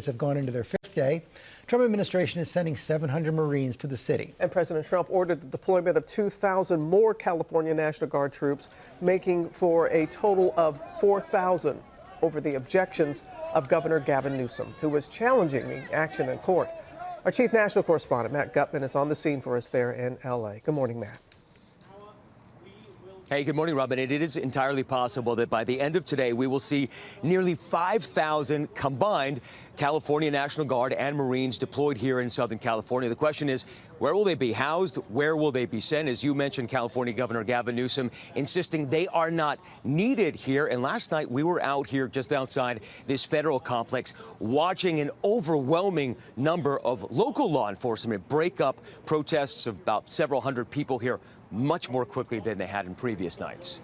have gone into their fifth day. Trump administration is sending 700 Marines to the city. And President Trump ordered the deployment of 2,000 more California National Guard troops, making for a total of 4,000 over the objections of Governor Gavin Newsom, who was challenging the action in court. Our chief national correspondent, Matt Gutman, is on the scene for us there in L.A. Good morning, Matt. Hey, good morning, Robin. It is entirely possible that by the end of today, we will see nearly 5,000 combined California National Guard and Marines deployed here in Southern California. The question is, where will they be housed? Where will they be sent? As you mentioned, California Governor Gavin Newsom insisting they are not needed here. And last night, we were out here just outside this federal complex watching an overwhelming number of local law enforcement break up protests of about several hundred people here much more quickly than they had in previous nights.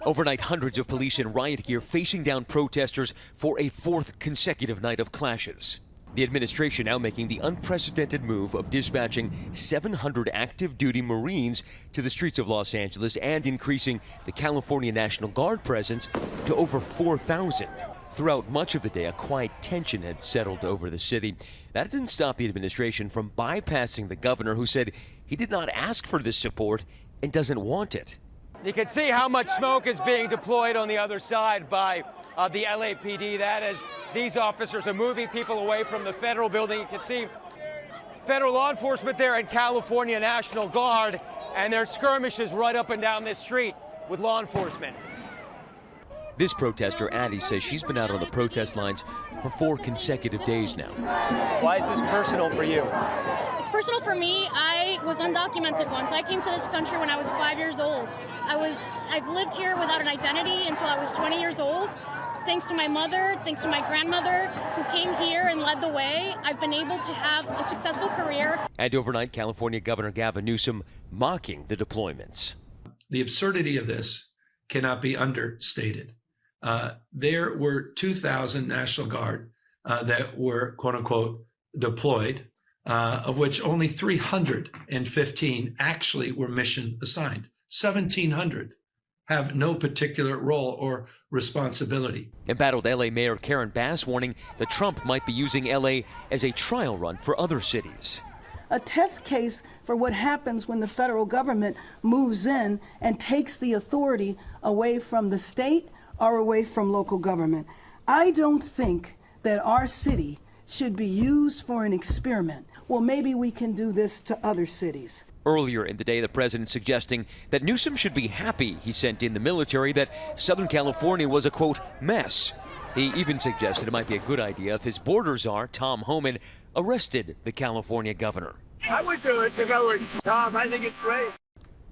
Overnight, hundreds of police in riot gear facing down protesters for a fourth consecutive night of clashes. The administration now making the unprecedented move of dispatching 700 active duty Marines to the streets of Los Angeles and increasing the California National Guard presence to over 4,000. Throughout much of the day, a quiet tension had settled over the city. That didn't stop the administration from bypassing the governor, who said he did not ask for this support and doesn't want it. You can see how much smoke is being deployed on the other side by the LAPD. That is, these officers are moving people away from the federal building. You can see federal law enforcement there and California National Guard, and there's skirmishes right up and down this street with law enforcement. This protester, Addie, says she's been out on the protest lines for 4 consecutive days now. Why is this personal for you? It's personal for me. I was undocumented once. I came to this country when I was 5 years old. I've lived here without an identity until I was 20 years old. Thanks to my mother, thanks to my grandmother, who came here and led the way, I've been able to have a successful career. And overnight, California Governor Gavin Newsom mocking the deployments. The absurdity of this cannot be understated. There were 2,000 National Guard that were, quote unquote, deployed, of which only 315 actually were mission assigned. 1,700 have no particular role or responsibility. Embattled LA Mayor Karen Bass warning that Trump might be using LA as a trial run for other cities. A test case for what happens when the federal government moves in and takes the authority away from the state or away from local government. I don't think that our city should be used for an experiment. Well, maybe we can do this to other cities. Earlier in the day, the president suggesting that Newsom should be happy he sent in the military, that Southern California was a, quote, mess. He even suggested it might be a good idea if his border czar, Tom Homan, arrested the California governor. I would do it if I were Tom. I think it's great.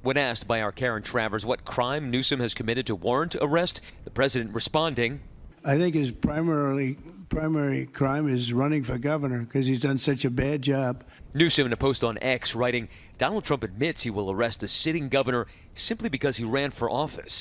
When asked by our Karen Travers what crime Newsom has committed to warrant arrest, the president responding, I think his primary crime is running for governor because he's done such a bad job. Newsom in a post on X writing, Donald Trump admits he will arrest a sitting governor simply because he ran for office.